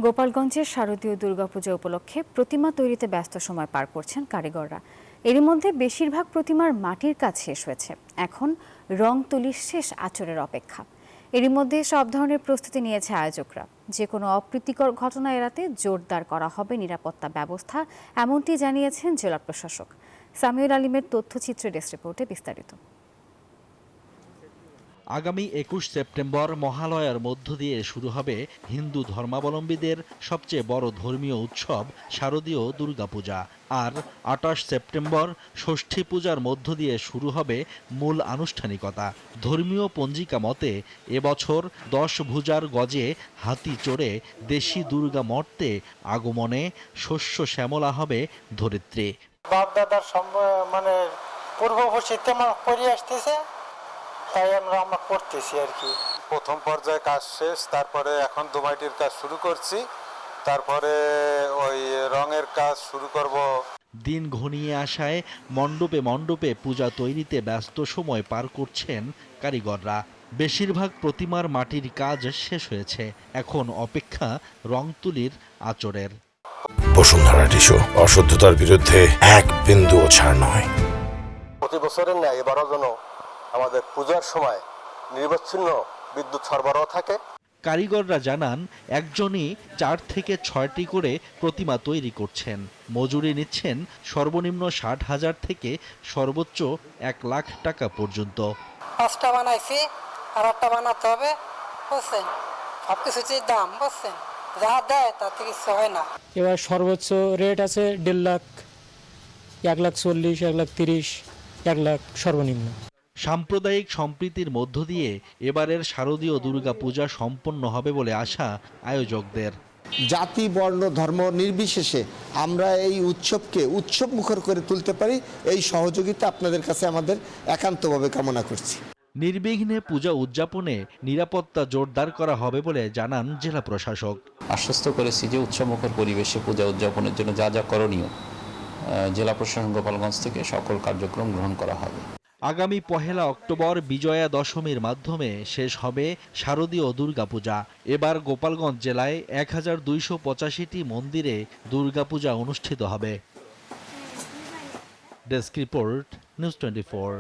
গোপালগঞ্জের শারদীয় দুর্গাপূজা উপলক্ষে প্রতিমা তৈরিতে ব্যস্ত সময় পার করছেন কারিগররা। এরই মধ্যে বেশিরভাগ প্রতিমার মাটির কাজ শেষ হয়েছে, এখন রং তুলির শেষ আঁচড়ের অপেক্ষা। এরই মধ্যে সব ধরনের প্রস্তুতি নিয়েছে আয়োজকরা। যে কোনো অপ্রীতিকর ঘটনা এড়াতে জোরদার করা হবে নিরাপত্তা ব্যবস্থা, এমনটি জানিয়েছেন জেলা প্রশাসক। সামিউল আলিমের তথ্যচিত্র ডেস্ক রিপোর্টে বিস্তারিত। আগামী ২১ সেপ্টেম্বর মহালয়ার মধ্য দিয়ে শুরু হবে হিন্দু ধর্মাবলম্বীদের সবচেয়ে বড় ধর্মীয় উৎসব শারদীয় দুর্গাপূজা। আর ২৮ সেপ্টেম্বর ষষ্ঠী পূজার মধ্য দিয়ে শুরু হবে মূল আনুষ্ঠানিকতা। ধর্মীয় পঞ্জিকা মতে এবছর ১০ ভুজার গজে হাতি চড়ে দেশি দুর্গা মর্তে আগমনে শস্য শ্যামলা হবে ধরিত্রী। বাপ দাদার মানে পূর্বপুরুষের করে আসতেছে, তাই আমরা করতেছি আর কি। প্রথম পর্যায়ে কাজ শেষ, তারপরে এখন দোমাইটির কাজ শুরু করছি, তারপরে ওই রঙের কাজ শুরু করব। দিন ঘনিয়ে আসায় মণ্ডপে মণ্ডপে পূজা তৈরিতে ব্যস্ত সময় পার করছেন কারিগররা। বেশিরভাগ প্রতিমার মাটির কাজ শেষ হয়েছে, এখন অপেক্ষা রং তুলির আঁচড়ের। বসুন্ধরা টিস্যু, অশুদ্ধতার বিরুদ্ধে এক বিন্দুও ছাড় নয়। প্রতি বছরের ন্যায় এবারও যেন আমাদের পূজার সময় নিরবচ্ছিন্ন বিদ্যুৎ সরবরাহ থাকে। কারিগররা জানান, একজনই ৪ থেকে ৬টি করে প্রতিমা তৈরি করছেন। মজুরি নিচ্ছেন সর্বনিম্ন ৬০,০০০ থেকে সর্বোচ্চ ১ লাখ টাকা পর্যন্ত। ৫টা বানাইছি, আর ৮টা বানাতে হবে, বুঝছেন। সবকিছু যে দাম, বুঝছেন, যা দেয় তাতে কিছু হয় না। এবার সর্বোচ্চ রেট আছে ১.৫ লাখ, ১,৪০,০০০, ১,৩০,০০০, ১ লাখ সর্বনিম্ন। সাম্প্রদায়িক সম্প্রীতির মধ্য দিয়ে এবারের শারদীয় দুর্গাপূজা সম্পন্ন হবে বলে আশা আয়োজকদের। জাতি, বর্ণ, ধর্ম নির্বিশেষে আমরা এই উৎসবকে উৎসব মুখর করে তুলতে পারি, এই সহযোগিতা আপনাদের কাছে আমাদের একান্তভাবে কামনা করছি। নির্বিঘ্নে পূজা উদযাপনে নিরাপত্তা জোরদার করা হবে বলে জানান জেলা প্রশাসক। আশ্বস্ত করেছি যে উৎসবমুখর পরিবেশে পূজা উদযাপনের জন্য যা যা করণীয় জেলা প্রশাসন গোপালগঞ্জ থেকে সকল কার্যক্রম গ্রহণ করা হবে। আগামী ১ অক্টোবর বিজয়া দশমীর মাধ্যমে শেষ হবে শারদীয় দুর্গাপূজা। এবার গোপালগঞ্জ জেলায় ১,২৮৫টি মন্দিরে দুর্গাপূজা অনুষ্ঠিত হবে। Desk report, news 24।